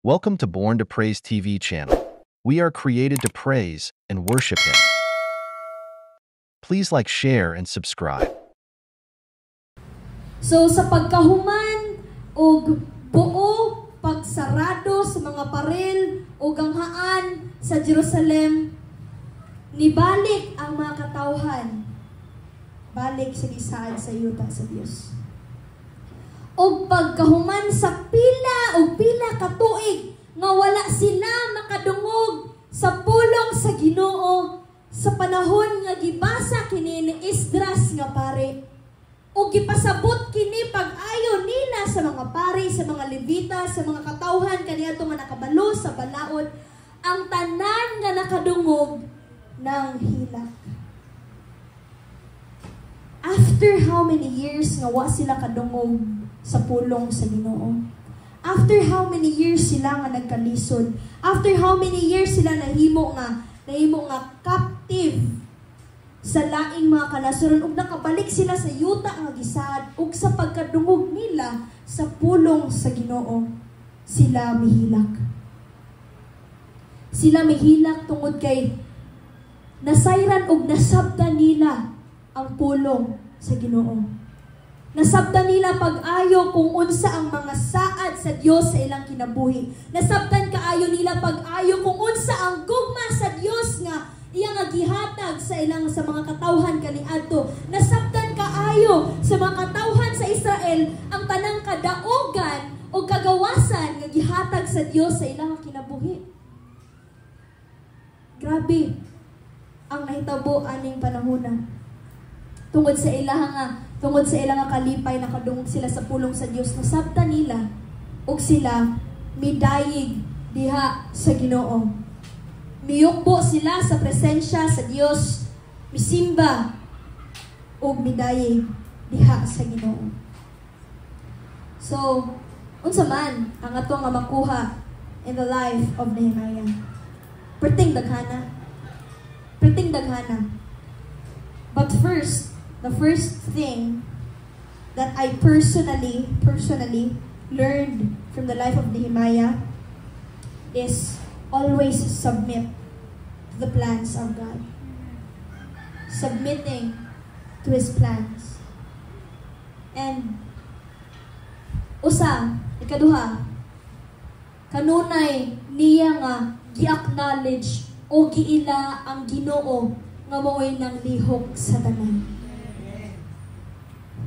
Welcome to Born to Praise TV channel. We are created to praise and worship Him. Please like, share, and subscribe. So sa pagkahuman o buo pagsarado sa mga paril o ganghaan sa Jerusalem, nibalik ang mga katawhan balik sa gisaad sa yuta sa Dios. O pagkahuman sa pila o pila katuig nga wala sila makadungog sa pulong sa Ginoo sa panahon nga gibasa kini ni Esdras nga pare o gipasabot kini pag-ayo nila sa mga pari, sa mga Levita, sa mga katawhan kaniadto nga nakabalo sa balaod, ang tanan nga nakadungog ng hilak. After how many years nga wa sila kadungog sa pulong sa Ginoo? After how many years sila nga nagkalisod? After how many years sila nahimo nga captive sa laing mga kanasuran ug nakabalik sila sa yuta nga gisaad ug sa pagkadungog nila sa pulong sa Ginoo, sila mihilak. Sila mihilak tungod kay nasayran ug nasabtan nila ang pulong sa Ginoo. Nasabtan nila pag-ayo kung unsa ang mga saad sa Dios sa ilang kinabuhi. Nasabtan kaayo nila pag-ayo kung unsa ang gugma sa Dios nga iya nga gihatag sa ilang sa mga katawhan kaniadto. Nasabtan kaayo sa mga katawhan sa Israel ang tanang kadaogan o kagawasan nga gihatag sa Dios sa ilang kinabuhi. Grabe ang nahitabo aning panahona. Tungod sa ilang kalipay nakadungog sila sa pulong sa Dios, nasabtan nila ug sila midayig diha sa Ginoo. Miyukbo sila sa presensya sa Dios, misimba ug midayig diha sa Ginoo. So, unsa man ang ato nga makuha in the life of Nehemiah? Perting daghana. But first, the first thing that I personally learned from the life of Nehemiah is always submit to the plans of God. Submitting to His plans. And ikaduha, kanunay niya nga gi-acknowledge o giila ang Ginoo nga mao'y nang lihok sa tanan.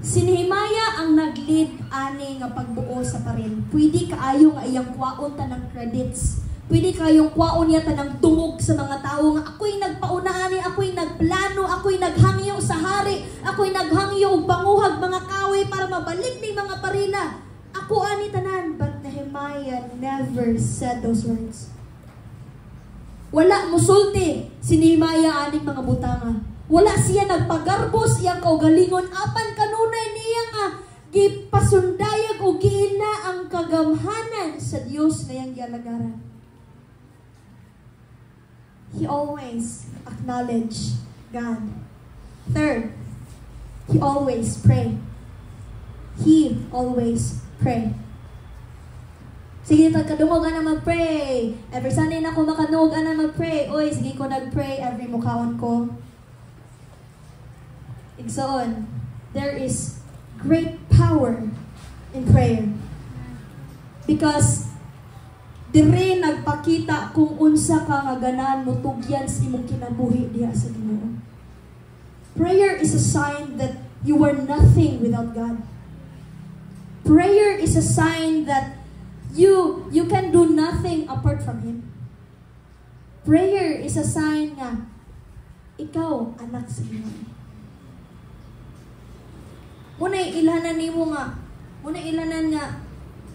Si Nehemiah ang nag-lead ani nga pagbuo sa paril. Pwede kaayo nga iyang kwaon tanang credits. Pwede kayong kwaon niya tanang tungog sa mga tao nga ako'y nagpauna ani, ako'y nagplano, ako'y naghangyo sa hari, ako'y naghangyo og banguhag mga kahoy para mabalik ni mga parila. Ako ani tanan, but Nehemiah never said those words. Wala musulti si Nehemiah aning mga butanga. Wala siya nagpagarbos iyang kaugalingon apan kanunay niya nga gipasundayag o giila ang kagamhanan sa Dios na iyang gialagaran. He always acknowledged God. Third, he always pray. He always pray. Sige, kadungog ana mag-pray. Every Sunday na ko makanog ana mag-pray. Oy, sige ko nag-pray every mukhaon ko. Igsoon, there is great power in prayer. Because dire nagpakita kung unsa ka nga ganan mo tugyan sa imong kinabuhi diha sa Ginoo. Prayer is a sign that you are nothing without God. Prayer is a sign that you can do nothing apart from Him. Prayer is a sign nga ikaw anak sa Ginoo. Muna'y ilanan nga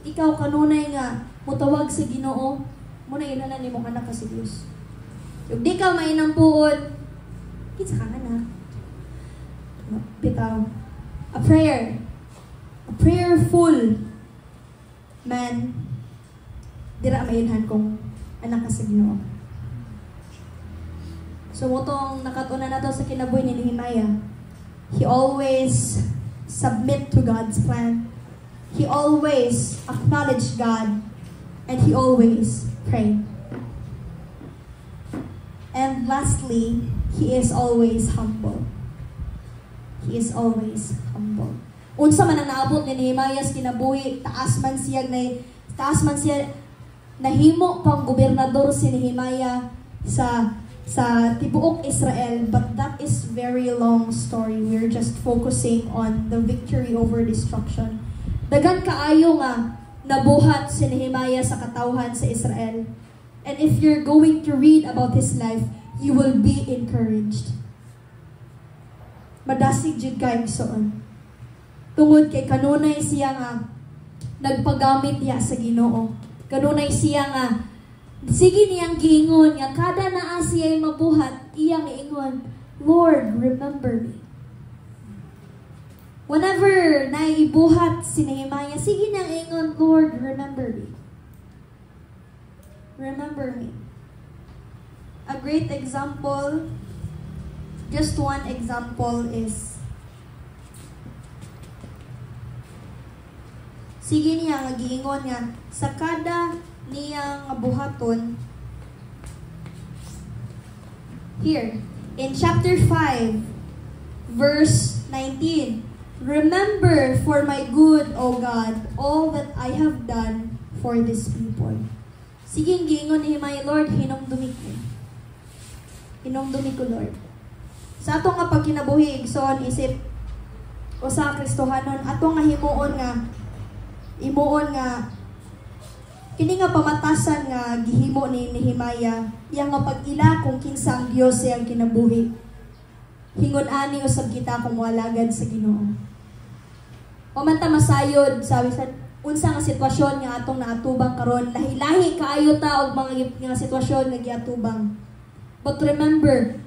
ikaw kanunay nga mutawag sa Ginoo, muna'y ilanan nimo anak ka sa Dios. Ug di ka mainampuod, kinsa ka anak? Bitaw. A prayerful man, dira mailhan kong anak ka sa Ginoo. So motong nakatuna nato sa kinabuhi ni Nehemiah. He always submit to God's plan. He always acknowledged God and he always prayed. And lastly, he is always humble. He is always humble. Unsa man ang naabot ni Nehemiah sa kinabuhi, taas man siya nahimo pang gobernador si Nehemiah sa tibuok Israel, but that is very long story. We're just focusing on the victory over destruction. Dagan kaayo nga nabuhat si Nehemiah sa katawhan sa Israel. And if you're going to read about his life, you will be encouraged. Madasig jud kay igsoon. Tungod kay kanunay siya nga nagpagamit niya sa Ginoo. Kanunay siya nga sige niyang giingon nga kada naa siya'y mabuhat, iyang ingon, Lord, remember me. Whenever naibuhat si Nehemiah, sige niyang ingon, Lord, remember me. Remember me. A great example, just one example is, sige niya nga giingon nga, sa kada niyang buhaton, here, in chapter 5, verse 19, remember for my good, O God, all that I have done for this people. Sige, giingon ni Nehemiah, Lord, hinumdumi ko. Hinumdumi ko, Lord. Sa ato nga pagkinabuhi, igsoon, isip, o sa Kristohanon, ato nga himuon nga, kini nga pamatasan nga gihimo ni Nehemiah, yang nga pag-ila kung kinsa ang Dios siyang kinabuhi. Hingon ani usab kita kung walagad sa Ginoo. O man ta masayod, sabi sa unsa nga sitwasyon nga atong naatubang karon, lahi-lahi kaayo ta og mga nga sitwasyon nga giatubang. But remember,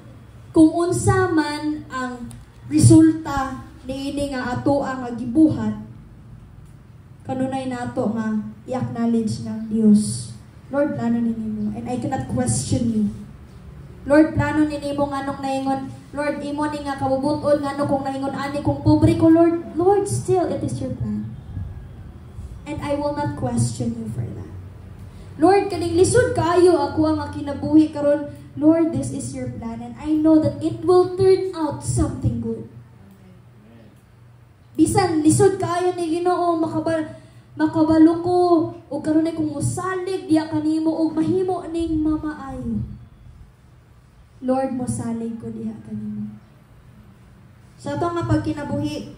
kung unsa man ang resulta niini nga ato ang gibuhat, kanunay nato nga i-acknowledge ng Dios. Lord, plano ni nimo, and I cannot question you. Lord, plano ni nimo nganong naingon, Lord, imo ni nga kabubuton ngano kung naingon ani kung pobre ko, Lord, still it is your plan. And I will not question you for that. Lord, kaning lisod kaayo ako ang kinabuhi karon, Lord, this is your plan, and I know that it will turn out something good. Bisan lisod kaayo ni Ginoo, makabalo ko o karon ay kung musalig diya kanimo og mahimo ning mamaayo. Lord, mosalig ko diha kanimo. Sa ato nga pagkinabuhi,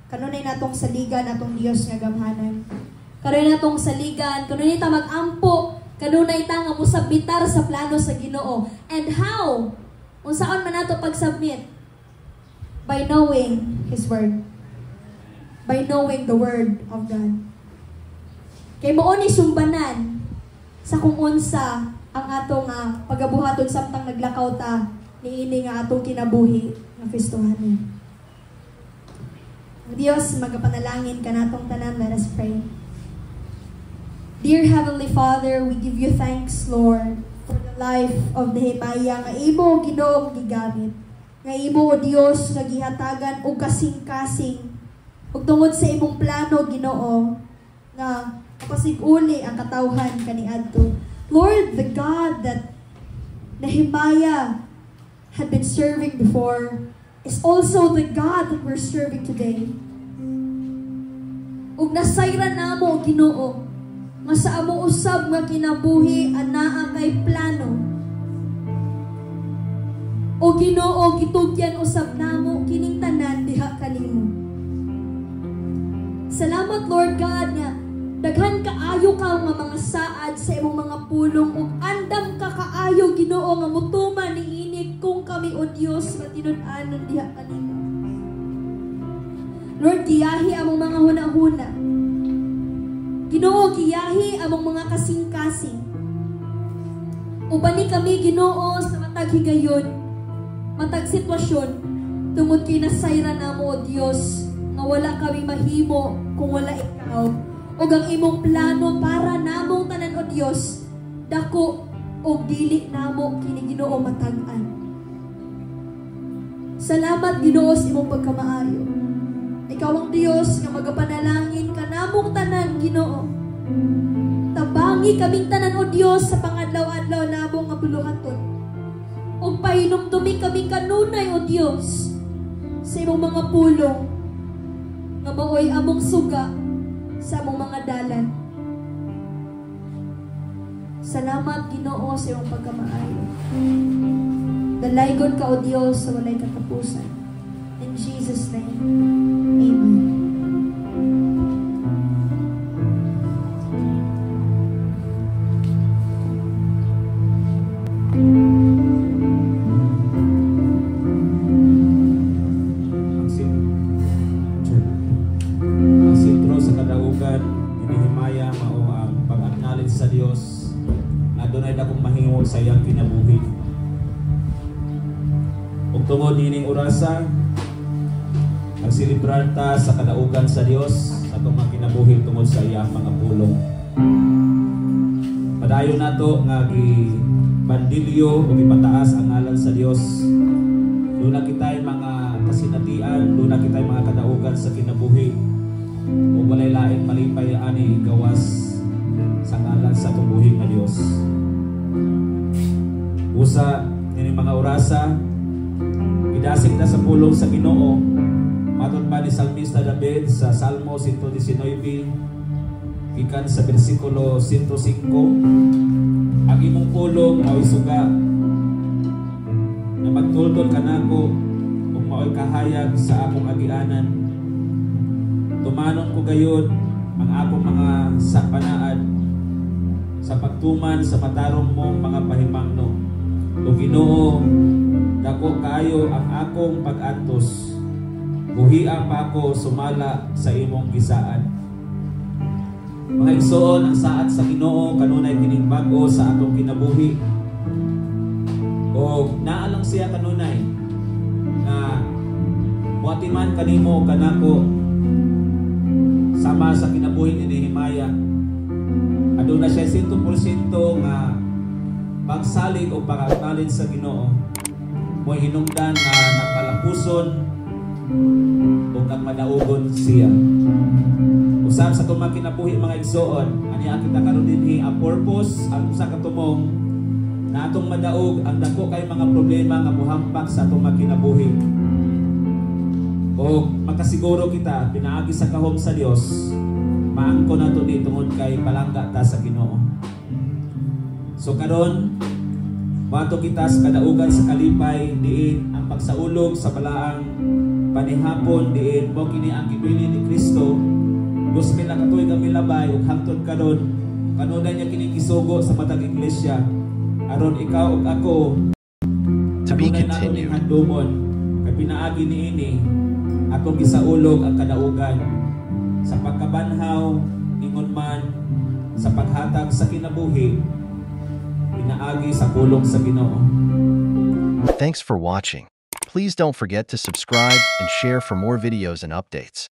kanunay natong saligan atong Dios nga gamhanan. Kanunay natong saligan, kanunay ta mag-ampo, kanunay ta nga musabmitar sa plano sa Ginoo. And how? Unsaon man nato pag-submit? By knowing His Word. By knowing the Word of God. Kay mao ni sumbanan sa kung unsa ang atong pagabuhaton samtang naglakaw ta niini nga atong kinabuhi nga Kristohanon. Dios, magapanalangin ka natong tanan. Let us pray. Dear Heavenly Father, we give you thanks, Lord, for the life of Nehemiah nga imo Ginoo gigamit. Nga imo, O Dios, nga gihatagan og kasing-kasing ug tungod sa imong plano, Ginoo, nga kapasiguli ang katawhan kaniadto. Lord, the God that Nehemiah had been serving before is also the God that we're serving today. Ug nasayra namo, Ginoo, nga sa amo usab nga kinabuhi anaa kay plano. O Ginoo, gitugyan usab namo kining tanan diha kanimo. Salamat, Lord God, nga daghan kaayo ka nga mga saad sa imong mga pulong ug andam ka kaayo, Ginoo, nga mutuman niini kung kami, O Dios, nga tinud-anon diha kanimo. Lord, giyahi among mga hunahuna. Ginoo, giyahi among mga kasing-kasing. Ubani kami, Ginoo, sa matag higayon, matag sitwasyon, tungod kay nasayra namo, O Dios, nga wala kami mahimo kung wala ikaw. O ang imong plano para namong tanan, O Dios, dako o dili namo kini Ginoo matag-an. Salamat, Ginoo, sa imong pagkamaayo. Ikaw ang Dios nga magapanalangin ka namong tanan, Ginoo. Tabangi kaming tanan o Dios sa pangadlaw-adlaw namo nga buluhaton. Ug pahinumdumi kaming kanunay o Dios sa imong mga pulong nga maoy among suga sa among mga dalan. Salamat Ginoo sa imong pagkamaayo. Dalaygon ka o Dios sa walay katapusan. In Jesus' name, Amen. Ang sentro sa kadaugan ni Nehemia mao ang pag-acknowledge sa Dios na dunay dakong mahingol sa iyang kinabuhi. Ug tungod nining orasa, nagsilibrar ta sa kadaugan sa Dios sa atong mga kinabuhi tungod sa iyang mga pulong. Padayon nato nga gibandilyo o gipataas ang ngalan sa Dios. Doon na kita'y mga kasinatian, doon na kita'y mga kadaugan sa kinabuhi. O walay laing malipay ani gawas sa ngalan sa tubuhi nga Dios. Usa ini mga orasa idasig na sa pulong sa Ginoo. Matod pa ni Salmista David sa Salmo 119 gikan sa bersikulo 105, ang imong pulong mao'y suga na magtultol kanako ug mao'y kahayag sa akong agianan. Tumanon ko gayud ang akong mga sakpanaad sa pagtuman sa matarong mong mga pahimangno. O Ginoo, dako kaayo ang akong pag-antos. Buhia pa ako sumala sa imong gisaan. Mga igsoon, ang saad sa Ginoo kanunay kining bag-o sa atong kinabuhi. O naalang siya kanunay na muatiman kanimo kanako sama sa kinabuhi ni Nehemia. Aduna siya 100% nga pagsalig o pag-acknowledge sa Ginoo. Mo'y hinungdan nga nagpalapuson o nagmadaugon siya. Usab sa itong mga kinabuhi mga igsoon, ani ang kita karon dinhi ang purpose, ang usa ka tumong na atong madaog ang dako kay mga problema nga mohampak sa atong mga kinabuhi. O makasiguro kita pinaagi sa kahom sa Dios, maangko nato ni tungod kay palangga ta sa Ginoo. So karon mato kita sa kadaugan sa kalipay diin ang pagsaulog sa balaang panihapon diin mo kini ang gibili ni Kristo 2000 na katuig ang milabay ug hangtod karon kanunay niya kini kisugo sa matag iglesia aron ikaw ug ako To be continued. handumon kay pinaagi niini atong gisaulog ang kadaugan sa pagkabanhaw ingon man sa paghatag sa kinabuhi pinaagi sa pulong sa Ginoo. Thanks for watching. Please don't forget to subscribe and share for more videos and updates.